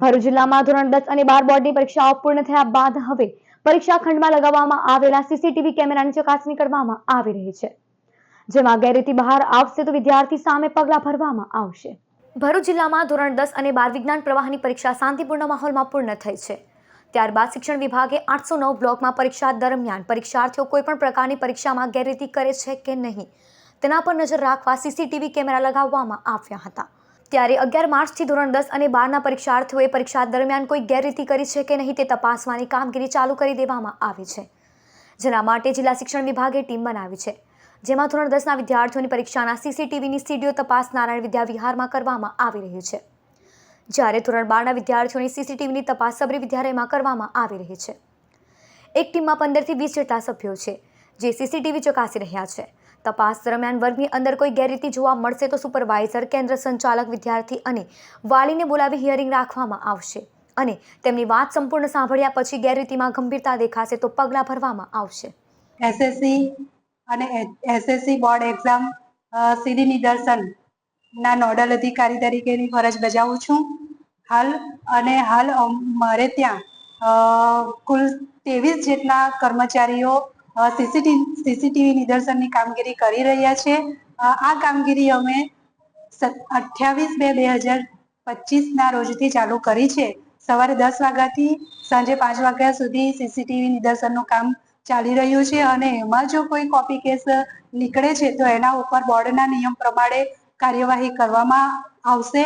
ભરૂચ જિલ્લામાં ધોરણ 10 અને 12 બોર્ડની પરીક્ષાઓ પૂર્ણ થયા બાદ હવે પરીક્ષા ખંડમાં લગાવવામાં આવેલા સીસીટીવી કેમેરાની ચકાસણી કરવામાં આવી રહી છે, જેમાં ગેરરીતિ બહાર આવશે તો વિદ્યાર્થી સામે પગલાં ભરવામાં આવશે। ભરૂચ જિલ્લામાં ધોરણ 10 અને 12 વિજ્ઞાન પ્રવાહની પરીક્ષા શાંતિપૂર્ણ માહોલમાં પૂર્ણ થઈ છે। ત્યારબાદ શિક્ષણ વિભાગે 809 બ્લોકમાં પરીક્ષા દરમિયાન પરીક્ષાર્થીઓ કોઈપણ પ્રકારની પરીક્ષામાં ગેરરીતિ કરે છે કે નહીં તેના પર નજર રાખવા સીસીટીવી કેમેરા લગાવવામાં આવ્યા હતા। ત્યારે 11 માર્ચથી ધોરણ 10 અને 12ના પરીક્ષાર્થીઓએ પરીક્ષા દરમિયાન કોઈ ગેરરીતિ કરી છે કે નહીં તે તપાસવાની કામગીરી ચાલુ કરી દેવામાં આવી છે, જેના માટે જિલ્લા શિક્ષણ વિભાગે ટીમ બનાવી છે, જેમાં ધોરણ 10ના વિદ્યાર્થીઓની પરીક્ષાના સીસીટીવીની સીડીઓ તપાસ નારાયણ વિદ્યા વિહારમાં કરવામાં આવી રહી છે, જ્યારે ધોરણ 12ના વિદ્યાર્થીઓની સીસીટીવીની તપાસ સબરી વિદ્યાલયમાં કરવામાં આવી રહી છે। એક ટીમમાં 15 થી 20 જેટલા સભ્યો છે, જે સીસીટીવી ચકાસી રહ્યા છે। તપાસ દરમિયાન વર્ગની અંદર કોઈ ગેરરીતિ જોવા મળશે તો સુપરવાઇઝર, કેન્દ્ર સંચાલક, વિદ્યાર્થી અને વાલીને બોલાવી હિયરિંગ રાખવામાં આવશે અને તેમની વાત સંપૂર્ણ સાંભળ્યા પછી ગેરરીતિમાં ગંભીરતા દેખાશે તો પગલાં ભરવામાં આવશે। એસએસસી અને એસએસસી બોર્ડ એક્ઝામ સીડી નિદર્શનના નોડલ અધિકારી તરીકેની ફરજ બજાવું છું। હાલ મારે ત્યાં કુલ 23 જેટલા કર્મચારીઓ સીસીટીવી નિદર્શનની કામગીરી કરી રહ્યા છે। આ કામગીરી અમે 28/2/2025ના રોજથી ચાલુ કરી છે। સવારે 10 વાગ્યાથી સાંજે 5 વાગ્યા સુધી સીસીટીવી નિદર્શનનું કામ ચાલી રહ્યું છે અને એમાં જો કોઈ કોપી કેસ નીકળે છે તો એના ઉપર બોર્ડના નિયમ પ્રમાણે કાર્યવાહી કરવામાં આવશે।